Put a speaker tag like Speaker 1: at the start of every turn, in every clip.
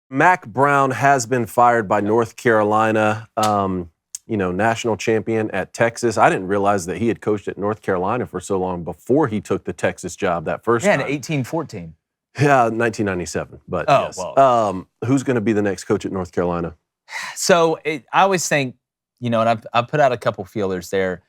Speaker 1: Mack Brown has been fired by North Carolina, national champion at Texas. I didn't realize that he had coached at North Carolina for so long before he took the Texas job that first time.
Speaker 2: Yeah, in 1814.
Speaker 1: Yeah, 1997. But yes.
Speaker 2: Well.
Speaker 1: Who's going to be the next coach at North Carolina?
Speaker 2: So I always think, and I've put out a couple feelers there.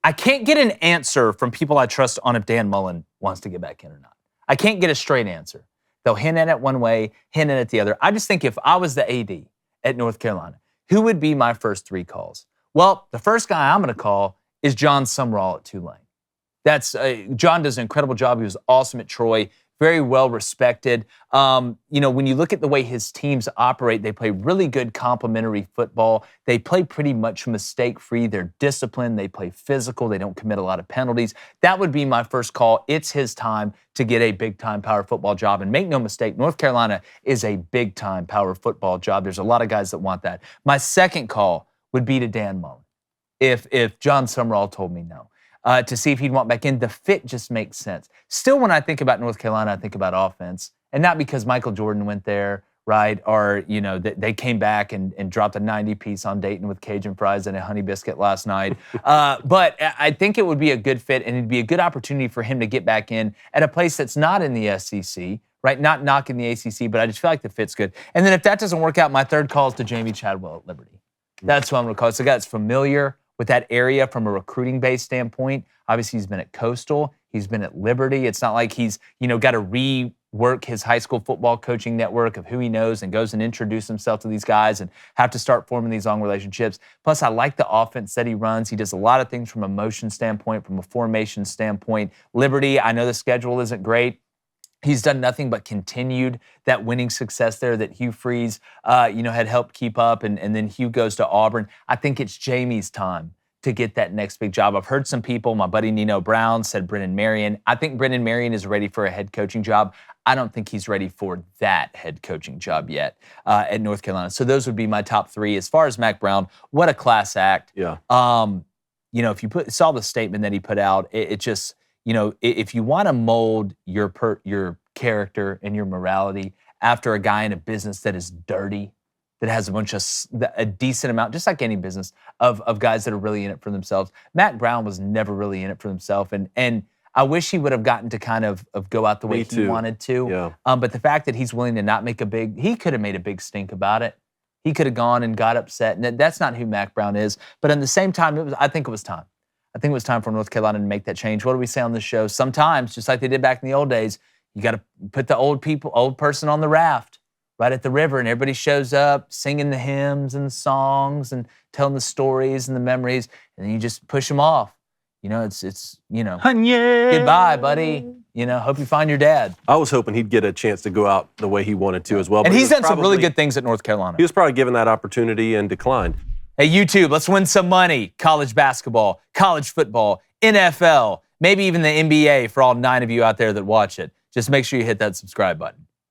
Speaker 2: I can't get an answer from people I trust on if Dan Mullen wants to get back in or not. I can't get a straight answer. They'll hint at it one way, hint at it the other. I just think if I was the AD at North Carolina, who would be my first three calls? Well, the first guy I'm going to call is John Sumrall at Tulane. John does an incredible job. He was awesome at Troy, very well respected. When you look at the way his teams operate, they play really good complementary football. They play pretty much mistake-free. They're disciplined. They play physical. They don't commit a lot of penalties. That would be my first call. It's his time to get a big-time power football job. And make no mistake, North Carolina is a big-time power football job. There's a lot of guys that want that. My second call would be to Dan Mullen if John Sumrall told me no. To see if he'd want back in. The fit just makes sense. Still, when I think about North Carolina, I think about offense. And not because Michael Jordan went there, right? Or, they came back and dropped a 90-piece on Dayton with Cajun fries and a honey biscuit last night. But I think it would be a good fit, and it'd be a good opportunity for him to get back in at a place that's not in the SEC, right? Not knocking the ACC, but I just feel like the fit's good. And then if that doesn't work out, my third call is to Jamie Chadwell at Liberty. That's what I'm going to call it. It's a guy that's familiar with that area from a recruiting-based standpoint. Obviously, he's been at Coastal. He's been at Liberty. It's not like he's, got to rework his high school football coaching network of who he knows and goes and introduce himself to these guys and have to start forming these long relationships. Plus, I like the offense that he runs. He does a lot of things from a motion standpoint, from a formation standpoint. Liberty, I know the schedule isn't great. He's done nothing but continued that winning success there that Hugh Freeze, had helped keep up, and then Hugh goes to Auburn. I think it's Jamie's time to get that next big job. I've heard some people, my buddy Nino Brown said Brennan Marion. I think Brennan Marion is ready for a head coaching job. I don't think he's ready for that head coaching job yet at North Carolina. So those would be my top three. As far as Mack Brown, what a class act.
Speaker 1: Yeah.
Speaker 2: If you saw the statement that he put out, it just... if you want to mold your character and your morality after a guy in a business that is dirty, that has a decent amount, just like any business, of guys that are really in it for themselves. Mack Brown was never really in it for himself, and I wish he would have gotten to kind of go out the way he wanted to.
Speaker 1: Yeah.
Speaker 2: But the fact that he's willing to not make he could have made a big stink about it. He could have gone and got upset, and that's not who Mack Brown is. But at the same time, I think it was time. I think it was time for North Carolina to make that change. What do we say on this show? Sometimes, just like they did back in the old days, you got to put the old person on the raft right at the river, and everybody shows up singing the hymns and the songs and telling the stories and the memories, and then you just push them off. It's goodbye, buddy. Hope you find your dad.
Speaker 1: I was hoping he'd get a chance to go out the way he wanted to as well.
Speaker 2: And he's done some really good things at North Carolina.
Speaker 1: He was probably given that opportunity and declined.
Speaker 2: Hey, YouTube, let's win some money. College basketball, college football, NFL, maybe even the NBA for all 9 of you out there that watch it. Just make sure you hit that subscribe button.